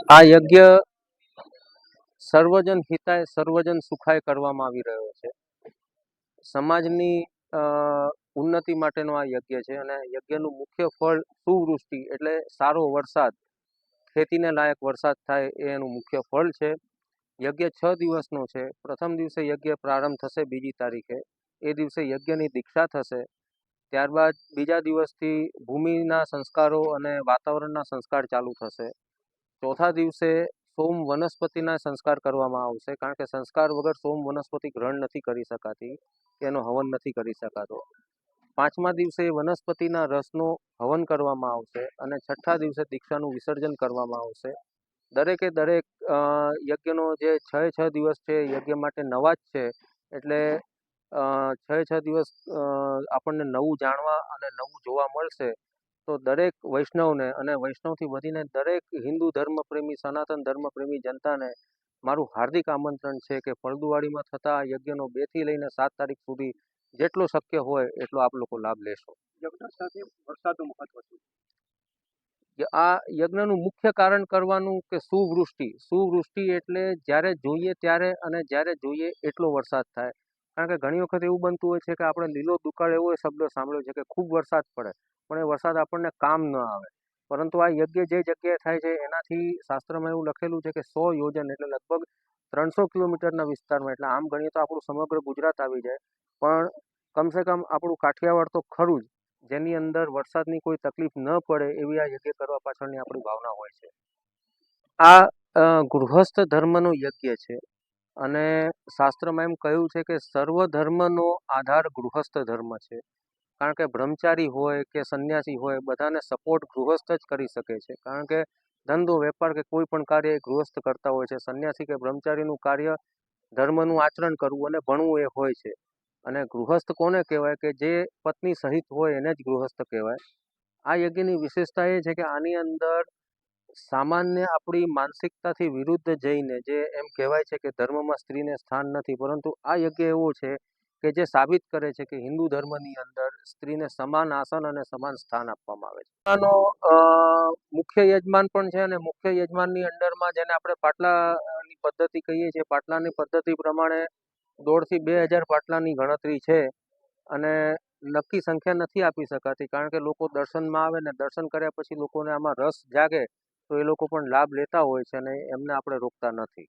આ યજ્ઞ સર્વજન હિતાય સર્વજન સુખાય કરવામાં આવી રહ્યો છે. સમાજની ઉન્નતિ માટેનો આ યજ્ઞ છે અને યજ્ઞનું મુખ્ય ફળ સુવૃષ્ટિ એટલે સારો વરસાદ, ખેતીને લાયક વરસાદ થાય એ એનું મુખ્ય ફળ છે. યજ્ઞ 6 દિવસનો છે. પ્રથમ દિવસે યજ્ઞ પ્રારંભ થશે 2જી તારીખે. એ દિવસે યજ્ઞની દીક્ષા થશે. ત્યારબાદ બીજા દિવસથી ભૂમિના સંસ્કારો અને વાતાવરણના સંસ્કાર ચાલુ થશે. ચોથા દિવસે સોમ વનસ્પતિના સંસ્કાર કરવામાં આવશે, કારણ કે સંસ્કાર વગર સોમ વનસ્પતિ ગ્રહણ નથી કરી શકાતી, એનો હવન નથી કરી શકાતો. 5મા દિવસે વનસ્પતિના રસનો હવન કરવામાં આવશે અને 6ઠ્ઠા દિવસે દીક્ષાનું વિસર્જન કરવામાં આવશે. દરેકે દરેક યજ્ઞનો જે 6 દિવસ છે યજ્ઞ માટે નવા જ છે, એટલે 6 દિવસ આપણને નવું જાણવા અને નવું જોવા મળશે. તો દરેક વૈષ્ણવને અને વૈષ્ણવથી વધીને દરેક હિન્દુ ધર્મપ્રેમી, સનાતન ધર્મપ્રેમી જનતાને મારું હાર્દિક આમંત્રણ છે કે ફળદુવાડીમાં થતા યજ્ઞનો 2 થી લઈને 7 તારીખ સુધી જેટલો શક્ય હોય એટલો આપ લોકો લાભ લેશો. યજ્ઞ સાથે વરસાદનું મહત્વ શું? આ યજ્ઞનું મુખ્ય કારણ કરવાનું કે સુવૃષ્ટિ એટલે જ્યારે જોઈએ ત્યારે અને જ્યારે જોઈએ એટલો વરસાદ થાય. કારણ કે ઘણી વખત એવું બનતું હોય છે કે આપણે લીલો દુકાળ એવો શબ્દ સાંભળ્યો છે કે ખૂબ વરસાદ પડે પણ એ વરસાદ આપણને કામ ન આવે. પરંતુ આ યજ્ઞ જે જગ્યાએ થાય છે એનાથી શાસ્ત્રમાં એવું લખેલું છે કે 100 યોજન એટલે લગભગ 300 કિલોમીટરના વિસ્તારમાં, એટલે આમ ગણીએ તો આપણું સમગ્ર ગુજરાત આવી જાય, પણ કમસે કમ આપણું કાઠિયાવાડ તો ખરું જ, જેની અંદર વરસાદની કોઈ તકલીફ ન પડે એવી આ યજ્ઞ કરવા પાછળની આપણી ભાવના હોય છે. આ ગૃહસ્થ ધર્મનો યજ્ઞ છે અને શાસ્ત્રમાં એમ કહ્યું છે કે સર્વ ધર્મનો આધાર ગૃહસ્થ ધર્મ છે. કારણ કે બ્રહ્મચારી હોય કે સંન્યાસી હોય બધાને સપોર્ટ ગૃહસ્થ જ કરી શકે છે. કારણ કે ધંધો વેપાર કે કોઈ પણ કાર્ય એ ગૃહસ્થ કરતા હોય છે. સંન્યાસી કે બ્રહ્મચારીનું કાર્ય ધર્મનું આચરણ કરવું અને ભણવું એ હોય છે. અને ગૃહસ્થ કોને કહેવાય કે જે પત્ની સહિત હોય એને જ ગૃહસ્થ કહેવાય. આ યજ્ઞની વિશેષતા એ છે કે આની અંદર સામાન્ય આપણી માનસિકતાથી વિરુદ્ધ જઈને, જે એમ કહેવાય છે કે ધર્મમાં સ્ત્રીને સ્થાન નથી, પરંતુ આ યજ્ઞ એવો છે કે જે સાબિત કરે છે કે હિન્દુ ધર્મની અંદર સ્ત્રીને સમાન આસન અને સમાન સ્થાન આપવામાં આવે છે. આનો મુખ્ય યજમાન પણ છે અને મુખ્ય યજમાનની અંડરમાં જેને આપણે પાટલાની પદ્ધતિ કહીએ છીએ, પાટલાની પદ્ધતિ પ્રમાણે 1.5 થી 2,000 પાટલાની ગણતરી છે અને નક્કી સંખ્યા નથી આપી શકાતી, કારણ કે લોકો દર્શનમાં આવે ને દર્શન કર્યા પછી લોકોને આમાં રસ જાગે તો એ લોકો પણ લાભ લેતા હોય છે અને એમને આપણે રોકતા નથી.